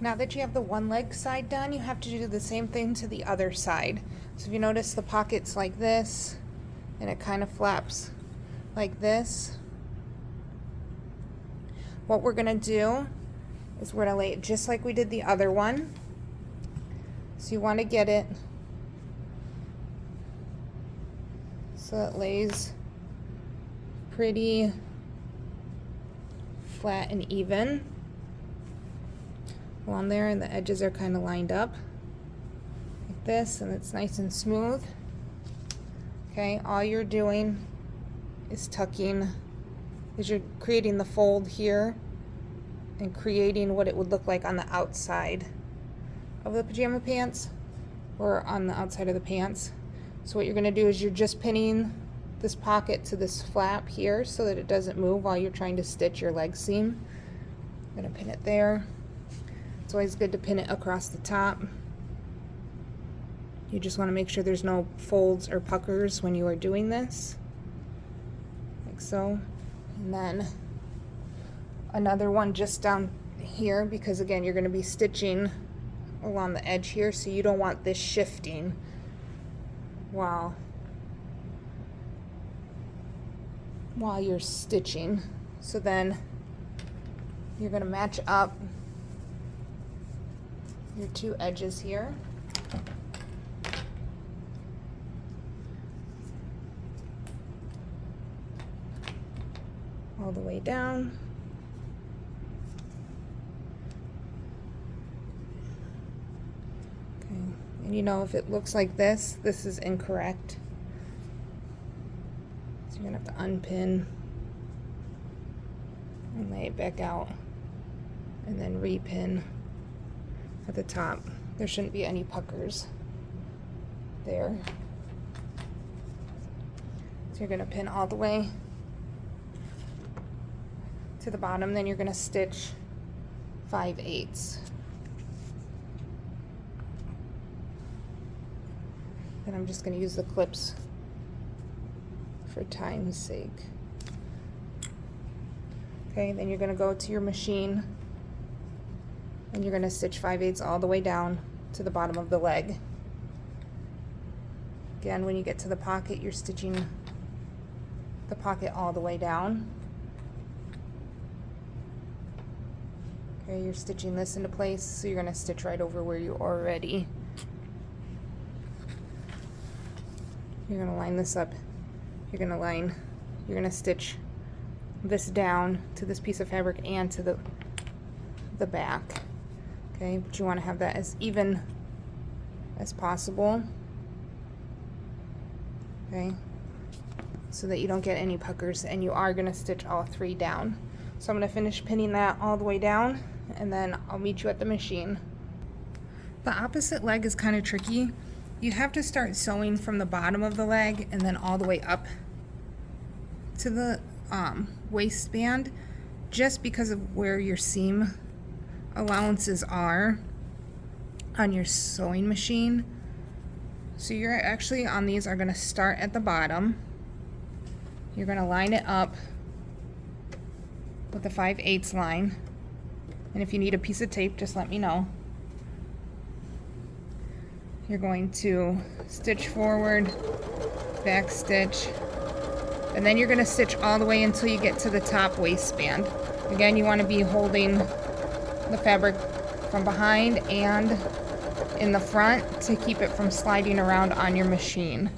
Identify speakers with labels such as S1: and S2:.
S1: Now that you have the one leg side done, you have to do the same thing to the other side. So if you notice, the pocket's like this, and it kind of flaps like this. What we're gonna do is we're gonna lay it just like we did the other one. So you want to get it so it lays pretty flat and even along there, and the edges are kind of lined up like this, and it's nice and smooth. Okay, all you're doing is tucking, is you're creating the fold here and creating what it would look like on the outside of the pajama pants or on the outside of the pants. So what you're going to do is you're just pinning this pocket to this flap here so that it doesn't move while you're trying to stitch your leg seam. I'm going to pin it there. It's always good to pin it across the top. You just want to make sure there's no folds or puckers when you are doing this, like so. And then another one just down here, because again you're going to be stitching along the edge here, so you don't want this shifting while you're stitching. So then you're going to match up your two edges here. All the way down. Okay, and you know, if it looks like this is incorrect. So you're gonna have to unpin and lay it back out, and then repin at the top. There shouldn't be any puckers there. So you're gonna pin all the way to the bottom, then you're gonna stitch 5/8. And I'm just gonna use the clips for time's sake. Okay, then you're gonna go to your machine and you're gonna stitch 5/8 all the way down to the bottom of the leg. Again, when you get to the pocket, you're stitching the pocket all the way down. Okay, you're stitching this into place, so you're gonna stitch right over where you already. You're gonna line this up. You're gonna stitch this down to this piece of fabric and to the back. Okay, but you want to have that as even as possible. Okay, so that you don't get any puckers, and you are gonna stitch all three down. So I'm gonna finish pinning that all the way down, and then I'll meet you at the machine. The opposite leg is kind of tricky. You have to start sewing from the bottom of the leg and then all the way up to the waistband, just because of where your seam allowances are on your sewing machine. So you're actually on these are going to start at the bottom. You're going to line it up with the 5/8 line, and if you need a piece of tape, just let me know. You're going to stitch forward, back stitch, and then you're going to stitch all the way until you get to the top waistband. Again, you want to be holding the fabric from behind and in the front to keep it from sliding around on your machine.